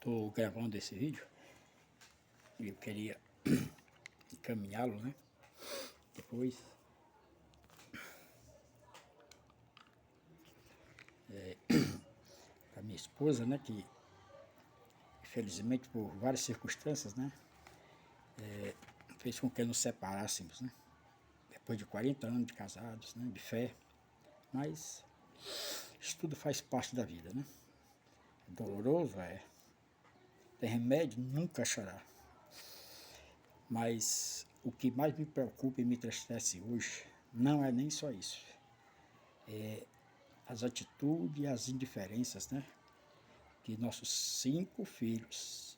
Estou gravando esse vídeo e eu queria encaminhá-lo, né? Depois a minha esposa, né? Que infelizmente por várias circunstâncias, né? Fez com que nos separássemos, né? Depois de 40 anos de casados, né? De fé. Mas isso tudo faz parte da vida, né? É doloroso, é. Tem remédio, nunca chorar. Mas o que mais me preocupa e me entristece hoje não é nem só isso. É as atitudes e as indiferenças, né? Que nossos 5 filhos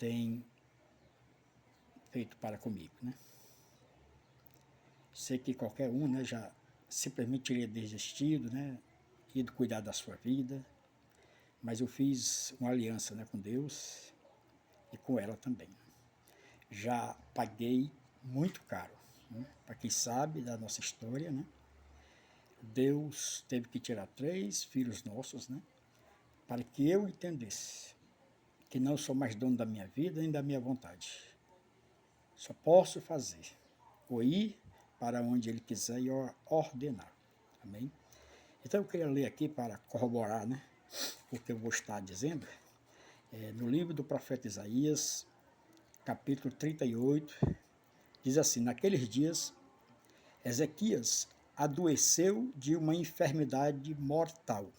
têm feito para comigo, né? Sei que qualquer um, né, já simplesmente teria desistido, né? Ido cuidar da sua vida. Mas eu fiz uma aliança, né, com Deus e com ela também. Já paguei muito caro, né? Para quem sabe da nossa história, né? Deus teve que tirar 3 filhos nossos, né? Para que eu entendesse que não sou mais dono da minha vida nem da minha vontade. Só posso fazer ou ir para onde Ele quiser e ordenar. Amém? Então eu queria ler aqui para corroborar, né, o que eu vou estar dizendo. No livro do profeta Isaías, capítulo 38, diz assim: naqueles dias, Ezequias adoeceu de uma enfermidade mortal.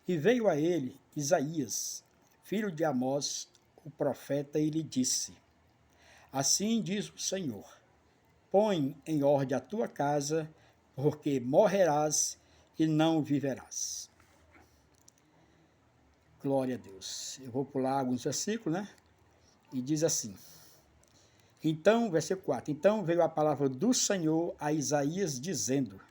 E veio a ele Isaías, filho de Amós, o profeta, e lhe disse: assim diz o Senhor, põe em ordem a tua casa, porque morrerás e não viverás. Glória a Deus. Eu vou pular alguns versículos, né? E diz assim: então, versículo 4, então veio a palavra do Senhor a Isaías, dizendo: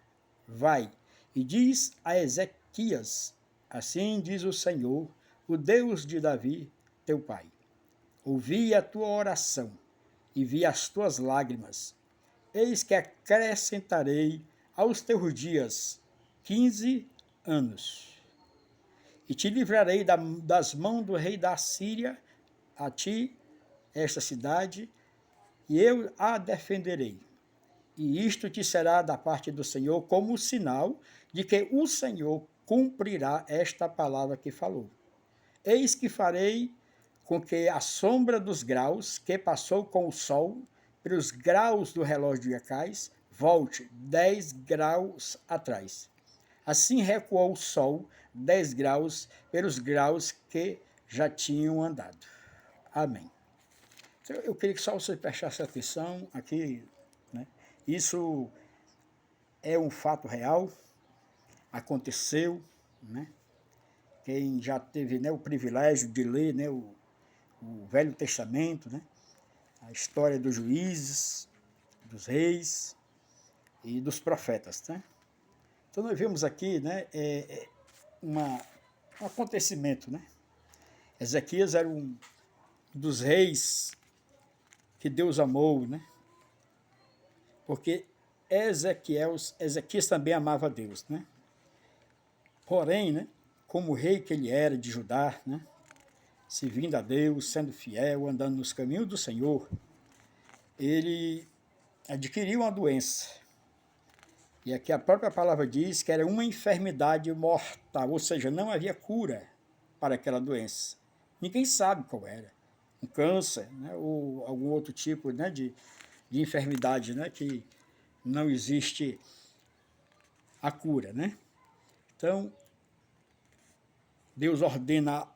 vai e diz a Ezequias, assim diz o Senhor, o Deus de Davi, teu pai. Ouvi a tua oração e vi as tuas lágrimas. Eis que acrescentarei aos teus dias 15 anos. E te livrarei das mãos do rei da Síria, a ti, esta cidade, e eu a defenderei. E isto te será da parte do Senhor como sinal de que o Senhor cumprirá esta palavra que falou. Eis que farei com que a sombra dos graus que passou com o sol pelos graus do relógio de Acais volte 10 graus atrás. Assim recuou o sol 10 graus pelos graus que já tinham andado. Amém. Eu queria que só você prestasse atenção aqui, né? Isso é um fato real, aconteceu, né? Quem já teve, né, o privilégio de ler, né, o Velho Testamento, né, a história dos juízes, dos reis e dos profetas, né? Então nós vemos aqui, né, um acontecimento, né? Ezequias era um dos reis que Deus amou, né? Porque Ezequias também amava Deus, né? Porém, né, como rei que ele era de Judá, né, servindo a Deus, sendo fiel, andando nos caminhos do Senhor, ele adquiriu uma doença. E aqui a própria palavra diz que era uma enfermidade mortal, ou seja, não havia cura para aquela doença. Ninguém sabe qual era. Um câncer, né, ou algum outro tipo, né, de enfermidade, né, que não existe a cura, né? Então, Deus ordena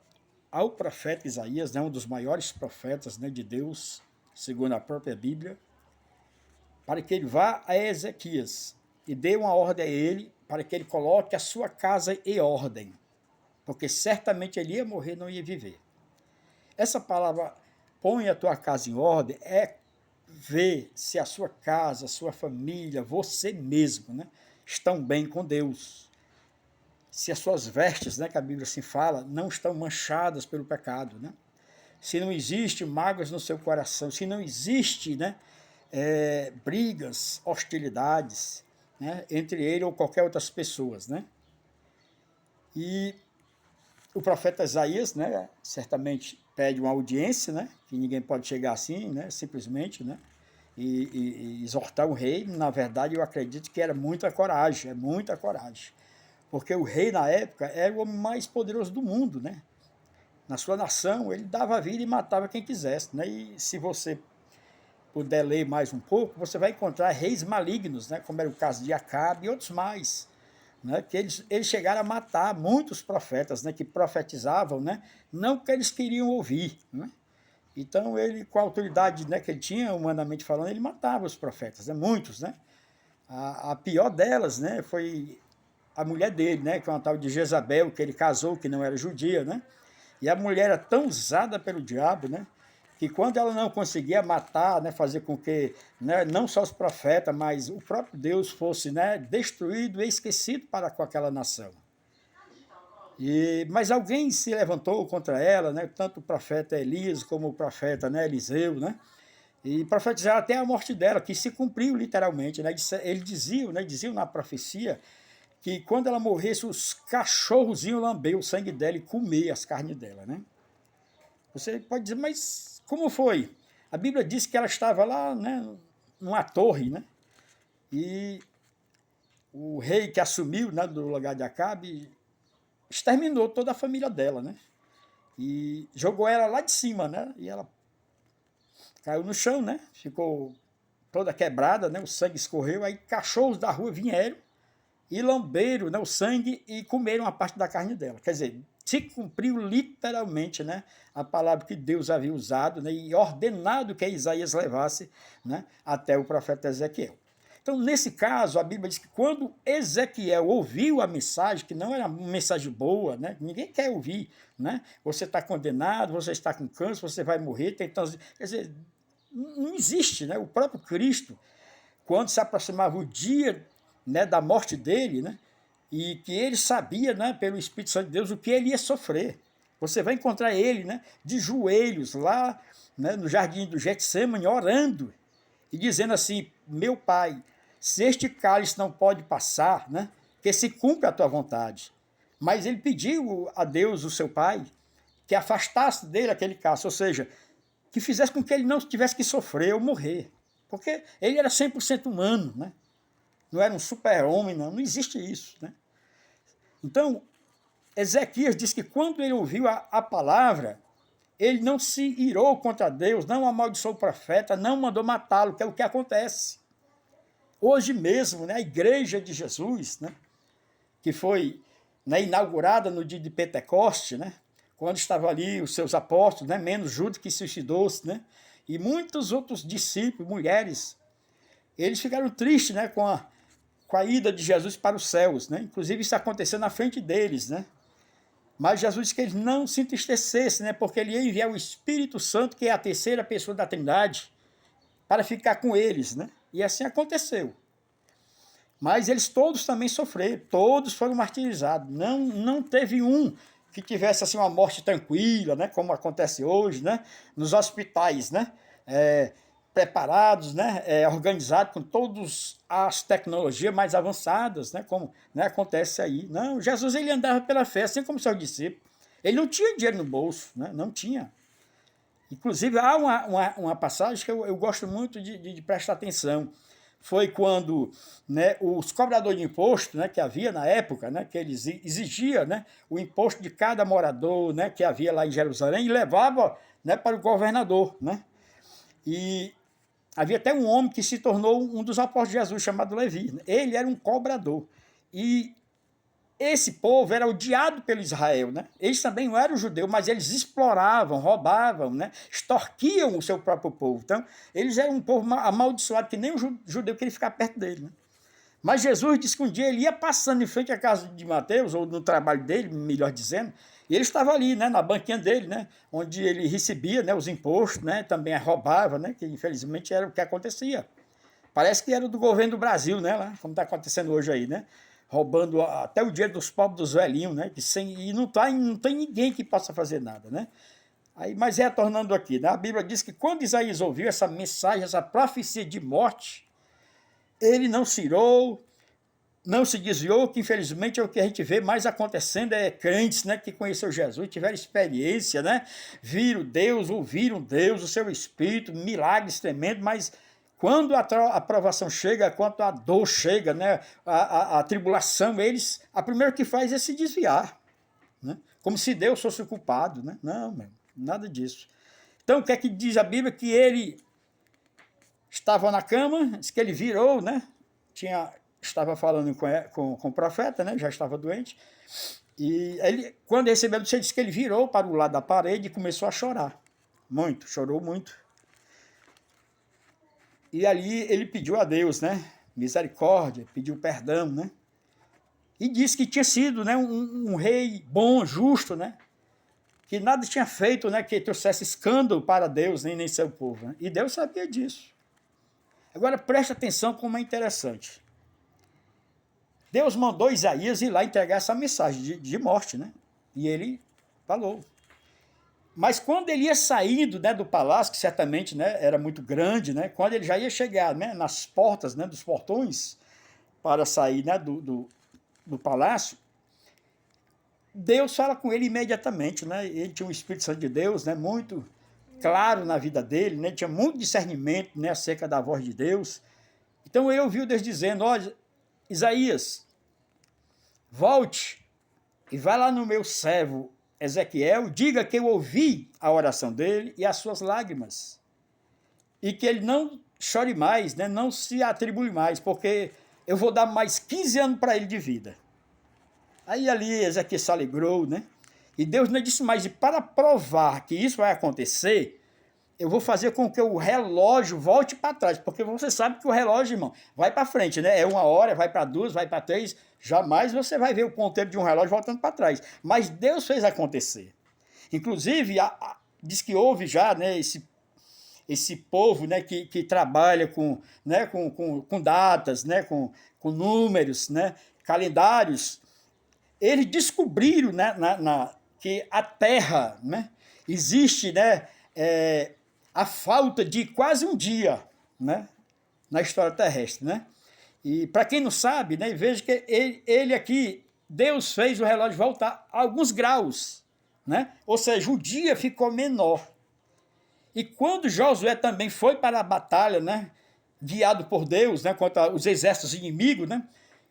ao profeta Isaías, né, um dos maiores profetas, né, de Deus, segundo a própria Bíblia, para que ele vá a Ezequias e dê uma ordem a ele para que ele coloque a sua casa em ordem, porque certamente ele ia morrer, não ia viver. Essa palavra, põe a tua casa em ordem, é ver se a sua casa, a sua família, você mesmo, né, estão bem com Deus. Se as suas vestes, né, que a Bíblia assim fala, não estão manchadas pelo pecado, né? Se não existe mágoas no seu coração, se não existe, né, brigas, hostilidades, né, entre ele ou qualquer outras pessoas, né? E o profeta Isaías, né, certamente pede uma audiência, né, que ninguém pode chegar assim, né, simplesmente, né, e exortar o rei. Na verdade, eu acredito que era muita coragem, é muita coragem. Porque o rei, na época, era o homem mais poderoso do mundo, né? Na sua nação, ele dava a vida e matava quem quisesse, né? E se você puder ler mais um pouco, você vai encontrar reis malignos, né? Como era o caso de Acabe e outros mais, né? Que eles chegaram a matar muitos profetas, né? Que profetizavam, né? Não que eles queriam ouvir, né? Então, ele, com a autoridade, né, que ele tinha, humanamente falando, ele matava os profetas, né? Muitos, né? A pior delas, né, foi a mulher dele, né, que é uma tal de Jezabel, que ele casou, que não era judia, né? E a mulher era tão usada pelo diabo, né, que quando ela não conseguia matar, né, fazer com que, né, não só os profetas, mas o próprio Deus fosse, né, destruído e esquecido para com aquela nação. Mas alguém se levantou contra ela, né, tanto o profeta Elias como o profeta, né, Eliseu, né, e profetizaram até a morte dela, que se cumpriu literalmente, né? Ele diziam, né, diziam na profecia que quando ela morresse, os cachorros iam lamber o sangue dela e comer as carnes dela, né? Você pode dizer, mas como foi? A Bíblia diz que ela estava lá, né, numa torre, né? E o rei que assumiu, né, do lugar de Acabe exterminou toda a família dela, né? E jogou ela lá de cima, né? E ela caiu no chão, né? Ficou toda quebrada, né? O sangue escorreu, aí cachorros da rua vieram e lamberam, né, o sangue e comeram a parte da carne dela. Quer dizer, se cumpriu literalmente, né, a palavra que Deus havia usado, né, e ordenado que Isaías levasse, né, até o profeta Ezequiel. Então, nesse caso, a Bíblia diz que quando Ezequiel ouviu a mensagem, que não era uma mensagem boa, né, ninguém quer ouvir, né, você está condenado, você está com câncer, você vai morrer, tentando... Quer dizer, não existe, né, o próprio Cristo, quando se aproximava o dia, né, da morte dele, né, e que ele sabia, né, pelo Espírito Santo de Deus, o que ele ia sofrer. Você vai encontrar ele, né, de joelhos lá, né, no jardim do Getsêmani, orando e dizendo assim: meu pai, se este cálice não pode passar, né, que se cumpra a tua vontade. Mas ele pediu a Deus, o seu pai, que afastasse dele aquele cálice, ou seja, que fizesse com que ele não tivesse que sofrer ou morrer. Porque ele era 100% humano, né? Não era um super-homem, não existe isso, né? Então, Ezequias diz que quando ele ouviu a palavra, ele não se irou contra Deus, não amaldiçoou o profeta, não mandou matá-lo, que é o que acontece. Hoje mesmo, né, a igreja de Jesus, né, que foi, né, inaugurada no dia de Pentecoste, né, quando estavam ali os seus apóstolos, né, menos Judas que suicidou-se, né, e muitos outros discípulos, mulheres, eles ficaram tristes, né, com a ida de Jesus para os céus, né? Inclusive isso aconteceu na frente deles, né? Mas Jesus disse que eles não se entristecessem, né? Porque ele ia enviar o Espírito Santo, que é a terceira pessoa da Trindade, para ficar com eles, né? E assim aconteceu. Mas eles todos também sofreram, todos foram martirizados. Não teve um que tivesse assim uma morte tranquila, né? Como acontece hoje, né? Nos hospitais, né? Preparados, né, organizados com todas as tecnologias mais avançadas, né, como, né, acontece aí. Não, Jesus ele andava pela fé, assim como seus discípulos. Ele não tinha dinheiro no bolso, né, não tinha. Inclusive, há uma passagem que eu gosto muito de prestar atenção. Foi quando, né, os cobradores de imposto, né, que havia na época, né, que eles exigiam, né, o imposto de cada morador, né, que havia lá em Jerusalém, e levava, né, para o governador, né. E havia até um homem que se tornou um dos apóstolos de Jesus, chamado Levi. Ele era um cobrador. E esse povo era odiado pelo Israel, né? Eles também não eram judeus, mas eles exploravam, roubavam, né? Extorquiam o seu próprio povo. Então, eles eram um povo amaldiçoado, que nem o judeu queria ficar perto dele, né? Mas Jesus disse que um dia ele ia passando em frente à casa de Mateus, ou no trabalho dele, melhor dizendo, e ele estava ali, né, na banquinha dele, né, onde ele recebia, né, os impostos, né, também roubava, né, que infelizmente era o que acontecia. Parece que era do governo do Brasil, né, lá, como está acontecendo hoje aí, né, roubando até o dinheiro dos pobres, dos velhinhos, né, e não tem ninguém que possa fazer nada, né. Aí, mas retornando aqui, né, a Bíblia diz que quando Isaías ouviu essa mensagem, essa profecia de morte, ele não se irou, não se desviou, que infelizmente é o que a gente vê mais acontecendo, é crentes, né, que conheceram Jesus, tiveram experiência, né, viram Deus, ouviram Deus, o seu Espírito, milagres tremendos, mas quando a provação chega, quando a dor chega, né, a tribulação, a primeiro que faz é se desviar, né, como se Deus fosse o culpado, né, não, nada disso. Então, o que é que diz a Bíblia? Que ele estava na cama, diz que ele virou, né, estava falando com o profeta, né? Já estava doente. E ele, quando recebeu a notícia, disse que ele virou para o lado da parede e começou a chorar. Muito, chorou muito. E ali ele pediu a Deus, né? Misericórdia, pediu perdão, né? E disse que tinha sido, né, um rei bom, justo, né? Que nada tinha feito, né, que trouxesse escândalo para Deus, nem seu povo. Né? E Deus sabia disso. Agora preste atenção como é interessante. Deus mandou Isaías ir lá entregar essa mensagem de morte, né? E ele falou. Mas quando ele ia saindo, né, do palácio, que certamente, né, era muito grande, né? Quando ele já ia chegar, né, nas portas, né, dos portões, para sair, né, do palácio, Deus fala com ele imediatamente, né? Ele tinha o Espírito Santo de Deus, né, muito claro na vida dele, né? Tinha muito discernimento, né, acerca da voz de Deus. Então ele ouviu Deus dizendo: olha, Isaías, volte e vai lá no meu servo Ezequiel, diga que eu ouvi a oração dele e as suas lágrimas, e que ele não chore mais, né, não se atribui mais, porque eu vou dar mais 15 anos para ele de vida. Aí ali Ezequiel se alegrou, né? E Deus não disse mais, e para provar que isso vai acontecer, eu vou fazer com que o relógio volte para trás, porque você sabe que o relógio, irmão, vai para frente, né? É 1 hora, vai para 2, vai para 3, jamais você vai ver o ponteiro de um relógio voltando para trás. Mas Deus fez acontecer. Inclusive, diz que houve já, né, esse povo, né, que trabalha né, com datas, né, com números, né, calendários. Eles descobriram, né, que a Terra, né, existe, né, a falta de quase um dia, né, na história terrestre, né? E para quem não sabe, né, veja que ele aqui, Deus fez o relógio voltar a alguns graus, né? Ou seja, o dia ficou menor. E quando Josué também foi para a batalha, né, guiado por Deus, né, contra os exércitos inimigos, né?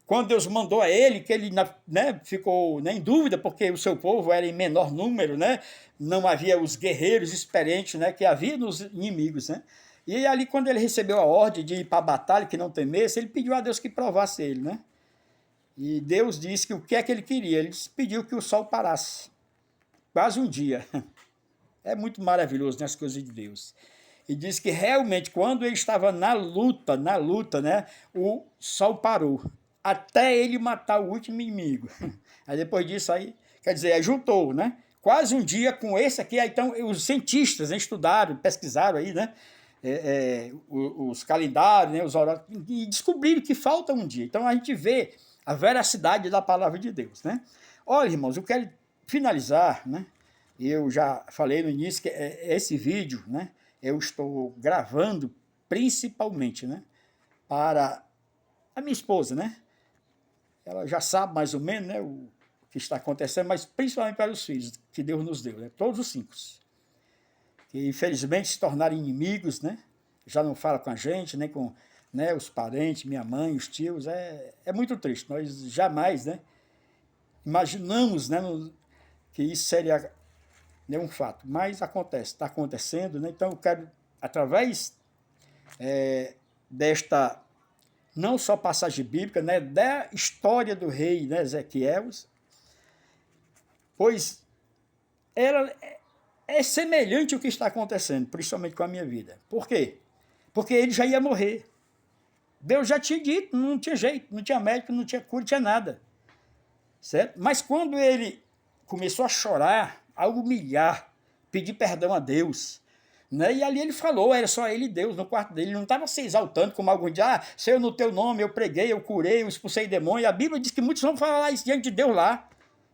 Quando Deus mandou a ele, que ele, né, ficou, né, em dúvida, porque o seu povo era em menor número, né? Não havia os guerreiros experientes, né, que havia nos inimigos, né? E ali, quando ele recebeu a ordem de ir para a batalha, que não temesse, ele pediu a Deus que provasse ele, né? E Deus disse que o que é que ele queria? Ele pediu que o sol parasse. Quase um dia. É muito maravilhoso, né, as coisas de Deus. E diz que realmente, quando ele estava na luta, né, o sol parou. Até ele matar o último inimigo. Aí depois disso aí, quer dizer, aí juntou, né? Quase um dia com esse aqui, aí, então os cientistas, né, estudaram, pesquisaram aí, né? Os calendários, né, os horários, e descobriram que falta um dia. Então a gente vê a veracidade da palavra de Deus, né? Olha, irmãos, eu quero finalizar, né? Eu já falei no início que esse vídeo, né, eu estou gravando principalmente, né, para a minha esposa, né? Ela já sabe mais ou menos, né, o que está acontecendo, mas principalmente para os filhos que Deus nos deu, né? Todos os 5. Que infelizmente se tornaram inimigos, né? Já não fala com a gente, nem com, né, os parentes, minha mãe, os tios. É muito triste. Nós jamais, né, imaginamos, né, que isso seria, né, um fato. Mas acontece, está acontecendo, né? Então eu quero, através desta não só passagem bíblica, né, da história do rei, né, Ezequiel, pois ela é semelhante ao que está acontecendo, principalmente com a minha vida. Por quê? Porque ele já ia morrer. Deus já tinha dito, não tinha jeito, não tinha médico, não tinha cura, não tinha nada. Certo? Mas quando ele começou a chorar, a humilhar, pedir perdão a Deus, né? E ali ele falou, era só ele e Deus no quarto dele, ele não estava se exaltando como algum dia, Senhor, no teu nome eu preguei, eu curei, eu expulsei demônio. A Bíblia diz que muitos vão falar isso diante de Deus lá.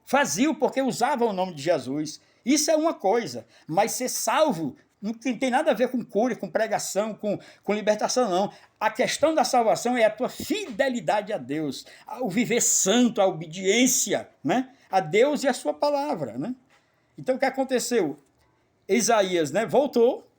Faziam porque usavam o nome de Jesus. Isso é uma coisa, mas ser salvo Não tem nada a ver com cura, com pregação, com libertação, não. A questão da salvação é a tua fidelidade a Deus, o viver santo, a obediência, né, a Deus e a sua palavra. Né? Então, o que aconteceu? Isaías, né, voltou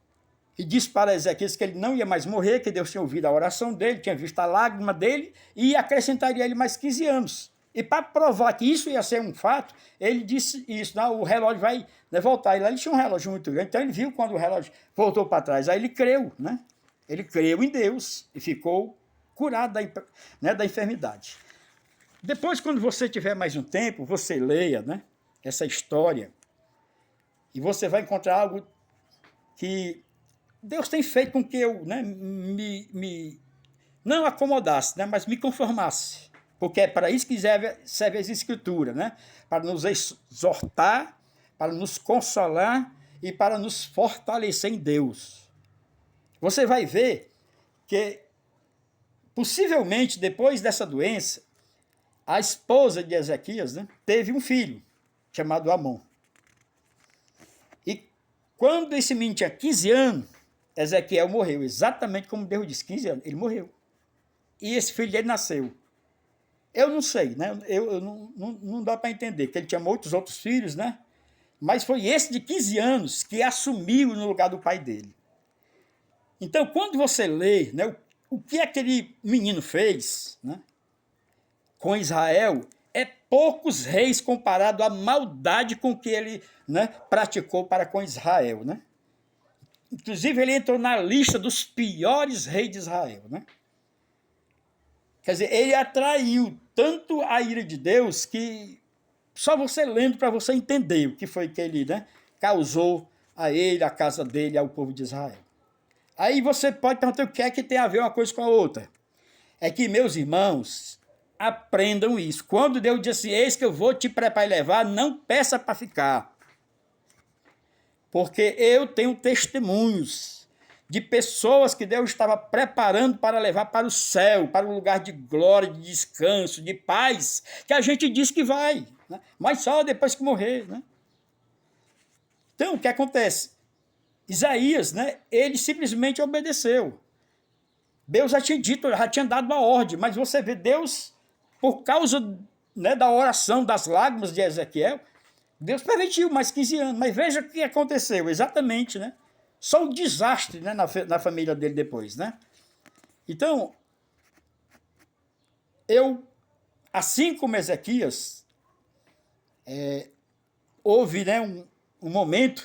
e disse para Ezequias que ele não ia mais morrer, que Deus tinha ouvido a oração dele, tinha visto a lágrima dele e acrescentaria ele mais 15 anos. E para provar que isso ia ser um fato, ele disse isso, não, o relógio vai, né, voltar. E lá ele tinha um relógio muito grande, então ele viu quando o relógio voltou para trás. Aí ele creu, né? Ele creu em Deus e ficou curado da enfermidade. Depois, quando você tiver mais um tempo, você leia, né, essa história e você vai encontrar algo que Deus tem feito com que eu, né, me não acomodasse, né, mas me conformasse. Porque é para isso que serve as Escrituras, né? Para nos exortar, para nos consolar e para nos fortalecer em Deus. Você vai ver que, possivelmente, depois dessa doença, a esposa de Ezequias, né, teve um filho, chamado Amon. E quando esse menino tinha 15 anos, Ezequiel morreu, exatamente como Deus disse, 15 anos, ele morreu. E esse filho dele nasceu. Eu não sei, né? Eu não dá para entender, que ele tinha muitos outros filhos, né? Mas foi esse de 15 anos que assumiu no lugar do pai dele. Então, quando você lê, né, o que aquele menino fez, né, com Israel, é poucos reis comparado à maldade com que ele, né, praticou para com Israel, né? Inclusive, ele entrou na lista dos piores reis de Israel, né? Quer dizer, ele atraiu tanto a ira de Deus que só você lendo para você entender o que foi que ele, né, causou a ele, a casa dele, ao povo de Israel. Aí você pode perguntar o que é que tem a ver uma coisa com a outra. É que, meus irmãos, aprendam isso. Quando Deus diz assim, eis que eu vou te preparar e levar, não peça para ficar. Porque eu tenho testemunhos de pessoas que Deus estava preparando para levar para o céu, para um lugar de glória, de descanso, de paz, que a gente diz que vai, né? Mas só depois que morrer. Né? Então, o que acontece? Isaías, né, ele simplesmente obedeceu. Deus já tinha dito, já tinha dado a ordem, mas você vê Deus, por causa, né, da oração, das lágrimas de Ezequiel, Deus permitiu mais 15 anos, mas veja o que aconteceu, exatamente, né? Só um desastre, né, na família dele depois, né? Então, assim como Ezequias, houve, né, um momento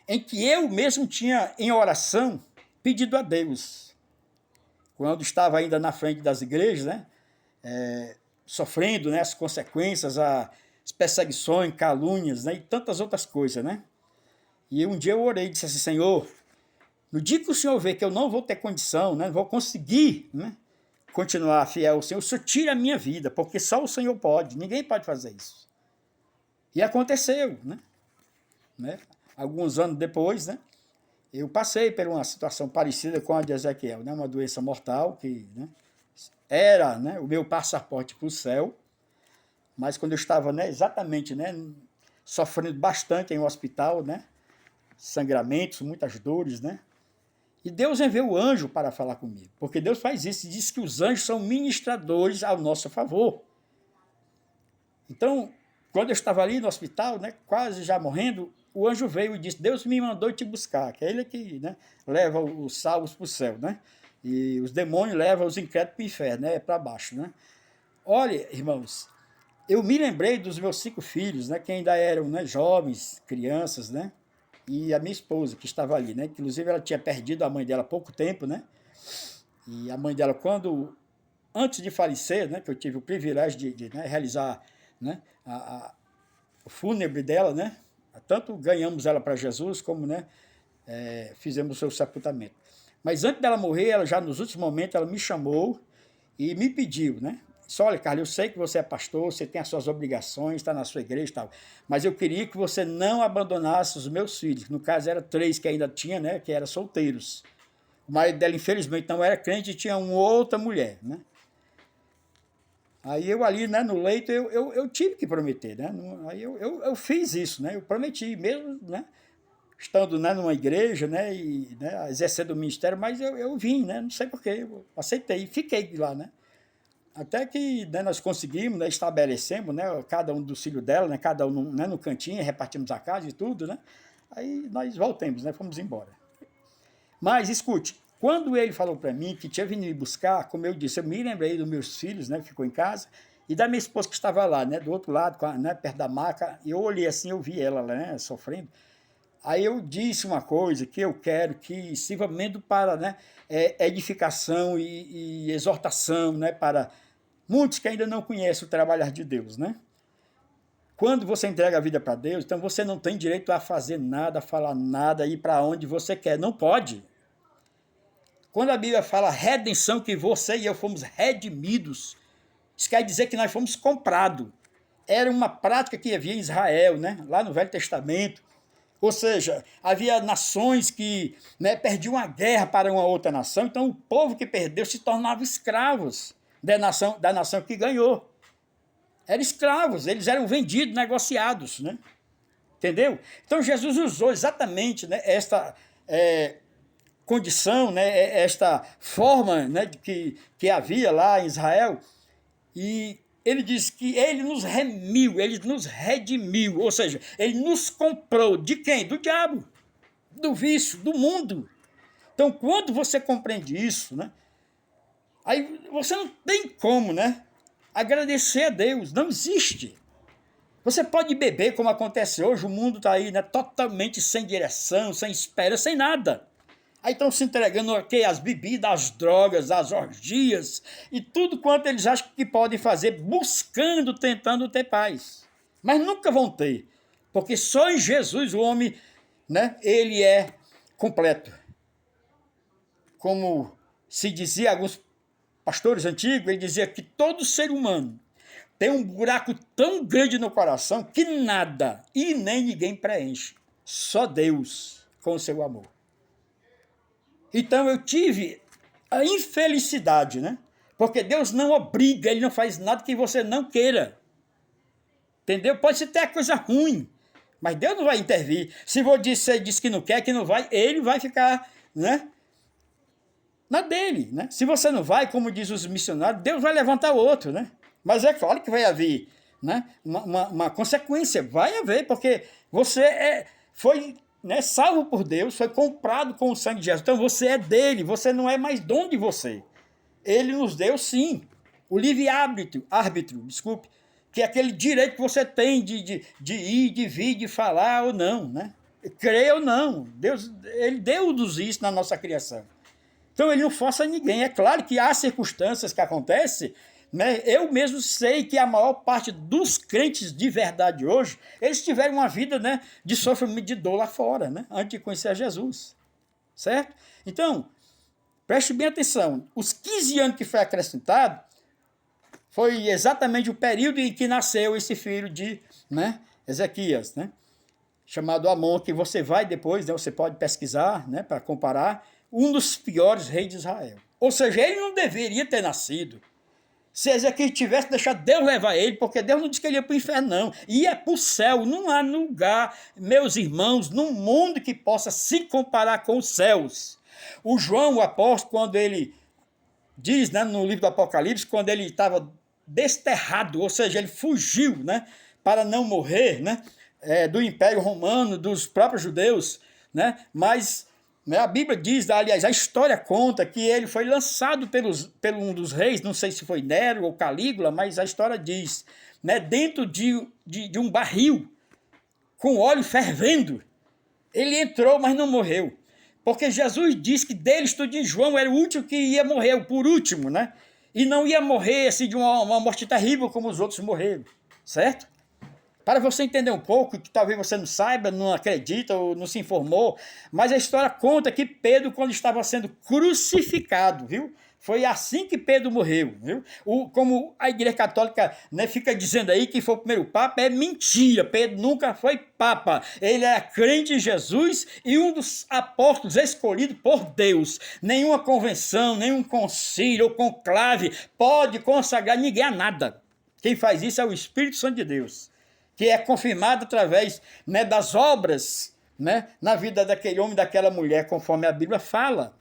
em que eu mesmo tinha, em oração, pedido a Deus, quando estava ainda na frente das igrejas, né, sofrendo, né, as consequências, as perseguições, calúnias, né, e tantas outras coisas, né? E um dia eu orei e disse assim, Senhor, no dia que o Senhor vê que eu não vou ter condição, né, não vou conseguir, né, continuar fiel ao Senhor, o Senhor tira a minha vida, porque só o Senhor pode, ninguém pode fazer isso. E aconteceu, né? Alguns anos depois, né, eu passei por uma situação parecida com a de Ezequiel, né, uma doença mortal que, né, era, né, o meu passaporte para o céu, mas quando eu estava, né, exatamente, né, sofrendo bastante em um hospital, né, sangramentos, muitas dores, né, e Deus enviou o anjo para falar comigo, porque Deus faz isso, e diz que os anjos são ministradores ao nosso favor. Então, quando eu estava ali no hospital, né, quase já morrendo, o anjo veio e disse, Deus me mandou te buscar, que é ele que, né, leva os salvos para o céu, né, e os demônios levam os incrédulos para o inferno, né, para baixo, né. Olha, irmãos, eu me lembrei dos meus 5 filhos, né, que ainda eram, né, jovens, crianças, né, e a minha esposa, que estava ali, né, inclusive ela tinha perdido a mãe dela há pouco tempo, né, e a mãe dela, antes de falecer, né, que eu tive o privilégio de né, realizar, né, o fúnebre dela, né, tanto ganhamos ela para Jesus, como, né, fizemos o seu sepultamento. Mas antes dela morrer, ela já nos últimos momentos, ela me chamou e me pediu, né, disse, olha, Carlos, eu sei que você é pastor, você tem as suas obrigações, está na sua igreja e tal, mas eu queria que você não abandonasse os meus filhos, no caso eram 3 que ainda tinha, né, que eram solteiros. O marido dela, infelizmente, não era crente e tinha uma outra mulher, né. Aí eu ali, né, no leito, eu tive que prometer, né, aí eu fiz isso, né, eu prometi mesmo, né, estando, né, numa igreja, né, e, né, exercendo o ministério, mas eu vim, né, não sei porquê, eu aceitei, fiquei lá, né. Até que, né, nós conseguimos, né, estabelecemos, né, cada um dos filhos dela, né, cada um, né, no cantinho, repartimos a casa e tudo, né. Aí nós voltamos, né, fomos embora. Mas, escute, quando ele falou para mim que tinha vindo me buscar, como eu disse, eu me lembrei dos meus filhos, né, ficou em casa, e da minha esposa que estava lá, né, do outro lado, né, perto da maca, e eu olhei assim, eu vi ela, né, sofrendo. Aí eu disse uma coisa que eu quero que sirva mesmo para, né, edificação e exortação, né, para muitos que ainda não conhecem o trabalhar de Deus, né? Quando você entrega a vida para Deus, então você não tem direito a fazer nada, a falar nada, a ir para onde você quer. Não pode. Quando a Bíblia fala redenção, que você e eu fomos redimidos, isso quer dizer que nós fomos comprados. Era uma prática que havia em Israel, né? Lá no Velho Testamento. Ou seja, havia nações que, né, perdiam a guerra para uma outra nação, então o povo que perdeu se tornava escravos da nação que ganhou. Eram escravos, eles eram vendidos, negociados, né? Entendeu? Então Jesus usou exatamente, né, esta condição, né, esta forma, né, que havia lá em Israel, e ele diz que ele nos remiu, ele nos redimiu, ou seja, ele nos comprou. De quem? Do diabo, do vício, do mundo. Então, quando você compreende isso, né, aí você não tem como, né, agradecer a Deus, não existe. Você pode beber, como acontece hoje, o mundo está aí, né, totalmente sem direção, sem esperança, sem nada. Aí estão se entregando okay, as bebidas, as drogas, as orgias e tudo quanto eles acham que podem fazer, buscando, tentando ter paz. Mas nunca vão ter, porque só em Jesus o homem, né, ele é completo. Como se dizia alguns pastores antigos, ele dizia que todo ser humano tem um buraco tão grande no coração que nada e nem ninguém preenche. Só Deus com o seu amor. Então eu tive a infelicidade, né? Porque Deus não obriga, Ele não faz nada que você não queira. Entendeu? Pode ser até coisa ruim, mas Deus não vai intervir. Se você diz que não quer, que não vai, Ele vai ficar, né, na dele, né? Se você não vai, como diz os missionários, Deus vai levantar outro, né? Mas é claro que vai haver, né, uma consequência, vai haver, porque você foi, né, salvo por Deus, foi comprado com o sangue de Jesus. Então você é dele, você não é mais dono de você. Ele nos deu, sim, o livre-árbitro, desculpe, que é aquele direito que você tem de ir, de vir, de falar ou não, né? Crer ou não. Deus, ele deu-nos isso na nossa criação. Então ele não força ninguém. É claro que há circunstâncias que acontecem, né? Eu mesmo sei que a maior parte dos crentes de verdade hoje, eles tiveram uma vida, né, de sofrimento, de dor lá fora, né, antes de conhecer a Jesus, certo? Então, preste bem atenção, os 15 anos que foi acrescentado, foi exatamente o período em que nasceu esse filho de, né, Ezequias, né, chamado Amon, que você vai depois, né, você pode pesquisar, né, para comparar, um dos piores reis de Israel. Ou seja, ele não deveria ter nascido. Se Ezequias tivesse deixado Deus levar ele, porque Deus não disse que ele ia para o inferno, não. Ia para o céu. Não há lugar, meus irmãos, num mundo que possa se comparar com os céus. O João, o apóstolo, quando ele diz, né, no livro do Apocalipse, quando ele estava desterrado, ou seja, ele fugiu, né, para não morrer, né, do Império Romano, dos próprios judeus, né, mas, né, a Bíblia diz, aliás, a história conta que ele foi lançado pelo um dos reis, não sei se foi Nero ou Calígula, mas a história diz, né, dentro de um barril com óleo fervendo. Ele entrou, mas não morreu. Porque Jesus disse que deles, tudinho, João era o último que ia morrer, o por último, né? E não ia morrer assim, de uma morte terrível como os outros morreram, certo? Para você entender um pouco, que talvez você não saiba, não acredita ou não se informou, mas a história conta que Pedro, quando estava sendo crucificado, viu? Foi assim que Pedro morreu, viu? Como a Igreja Católica, né, fica dizendo aí que foi o primeiro Papa, é mentira. Pedro nunca foi Papa. Ele era crente em Jesus e um dos apóstolos escolhidos por Deus. Nenhuma convenção, nenhum concílio ou conclave pode consagrar ninguém a nada. Quem faz isso é o Espírito Santo de Deus, que é confirmado através, né, das obras, né, na vida daquele homem e daquela mulher, conforme a Bíblia fala.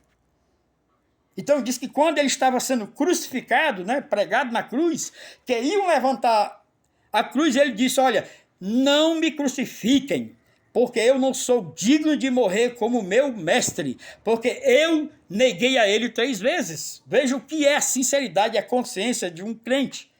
Então diz que quando ele estava sendo crucificado, né, pregado na cruz, que iam levantar a cruz, ele disse, olha, não me crucifiquem, porque eu não sou digno de morrer como meu mestre, porque eu neguei a ele 3 vezes. Veja o que é a sinceridade e a consciência de um crente.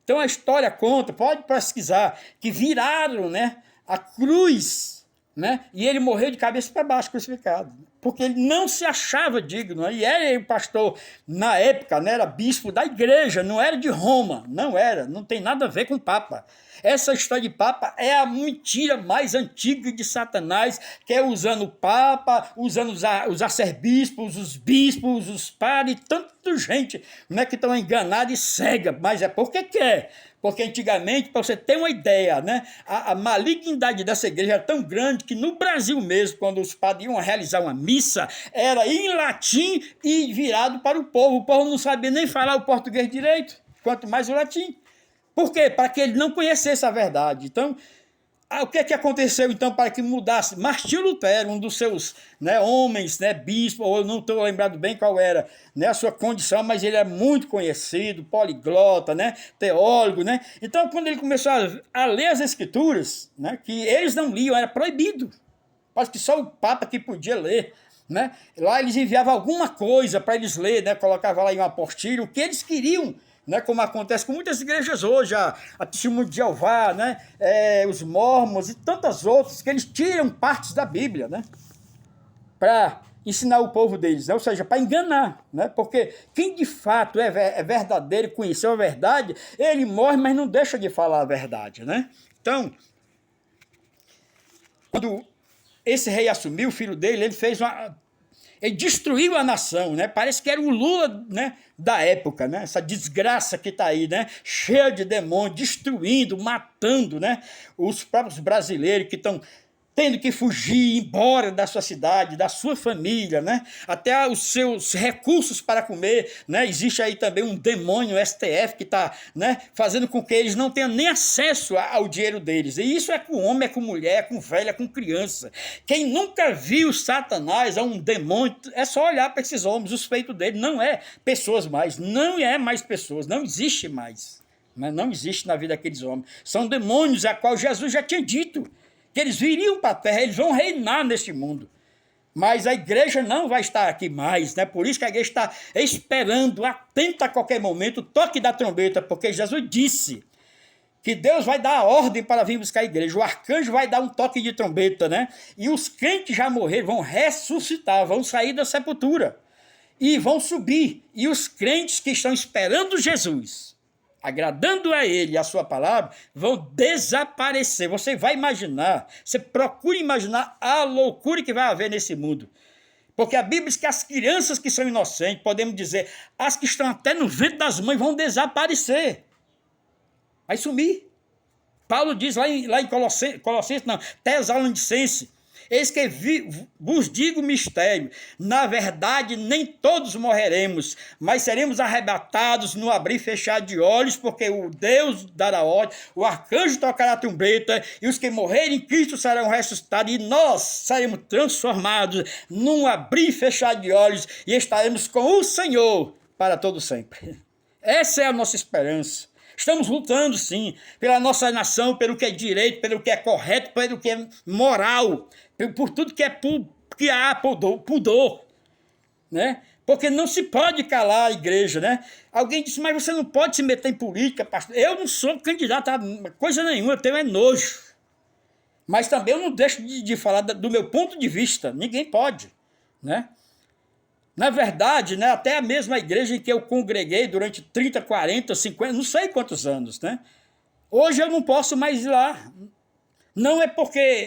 Então a história conta, pode pesquisar, que viraram, né, a cruz, né, e ele morreu de cabeça para baixo, crucificado, porque ele não se achava digno, né, e era o pastor, na época, né, era bispo da igreja, não era de Roma, não tem nada a ver com o Papa. Essa história de Papa é a mentira mais antiga de Satanás, que é usando o Papa, usando os arcebispos, os bispos, os padres, tanta gente, né, que estão enganada e cega, mas é porque quer. Porque antigamente, para você ter uma ideia, né, a malignidade dessa igreja era tão grande que no Brasil mesmo, quando os padres iam realizar uma missa, era em latim e virado para o povo. O povo não sabia nem falar o português direito, quanto mais o latim. Por quê? Para que ele não conhecesse a verdade. Então, o que é que aconteceu então para que mudasse? Martinho Lutero, um dos seus, né, homens, né, bispo, ou eu não estou lembrado bem qual era, né, a sua condição, mas ele é muito conhecido, poliglota, né, teólogo, né? Então, quando ele começou a ler as escrituras, né, que eles não liam, era proibido. Quase que só o Papa que podia ler, né? Lá eles enviavam alguma coisa para eles lerem, né, colocavam lá em uma apostila o que eles queriam, né, como acontece com muitas igrejas hoje, a Testemunho de Jeová, né, os mormons e tantas outras, que eles tiram partes da Bíblia, né, para ensinar o povo deles, né, ou seja, para enganar, né, porque quem de fato é verdadeiro, conheceu a verdade, ele morre, mas não deixa de falar a verdade, né? Então, quando esse rei assumiu, o filho dele, ele destruiu a nação, né? Parece que era o Lula, né, da época, né? Essa desgraça que está aí, né? Cheia de demônios, destruindo, matando, né, os próprios brasileiros que estão tendo que fugir, embora da sua cidade, da sua família, né? Até os seus recursos para comer, né? Existe aí também um demônio STF que está, né, fazendo com que eles não tenham nem acesso ao dinheiro deles. E isso é com homem, é com mulher, é com velha, é com criança. Quem nunca viu Satanás, é um demônio, é só olhar para esses homens, os feitos deles, não é pessoas mais, não é mais pessoas, não existe mais. Né? Não existe na vida daqueles homens. São demônios a qual Jesus já tinha dito que eles viriam para a terra, eles vão reinar neste mundo. Mas a igreja não vai estar aqui mais, né? Por isso que a igreja está esperando, atenta a qualquer momento, o toque da trombeta, porque Jesus disse que Deus vai dar a ordem para vir buscar a igreja. O arcanjo vai dar um toque de trombeta, né? E os crentes já morreram, vão ressuscitar, vão sair da sepultura e vão subir. E os crentes que estão esperando Jesus, agradando a ele e a sua palavra, vão desaparecer. Você vai imaginar, você procura imaginar a loucura que vai haver nesse mundo. Porque a Bíblia diz que as crianças que são inocentes, podemos dizer, as que estão até no ventre das mães, vão desaparecer. Vai sumir. Paulo diz lá em Colossenses, não, Tessalonicenses, eis que vos digo mistério, na verdade nem todos morreremos, mas seremos arrebatados no abrir e fechar de olhos, porque o Deus dará ordem, o arcanjo tocará a trombeta, e os que morrerem em Cristo serão ressuscitados, e nós seremos transformados num abrir e fechar de olhos, e estaremos com o Senhor para todo sempre. Essa é a nossa esperança. Estamos lutando, sim, pela nossa nação, pelo que é direito, pelo que é correto, pelo que é moral, por tudo que há pudor, né? Porque não se pode calar a igreja, né? Alguém disse, mas você não pode se meter em política, pastor. Eu não sou candidato a coisa nenhuma, eu tenho nojo. Mas também eu não deixo de falar do meu ponto de vista, ninguém pode, né? Na verdade, né, até a mesma igreja em que eu congreguei durante 30, 40, 50, não sei quantos anos, né? Hoje eu não posso mais ir lá. Não é porque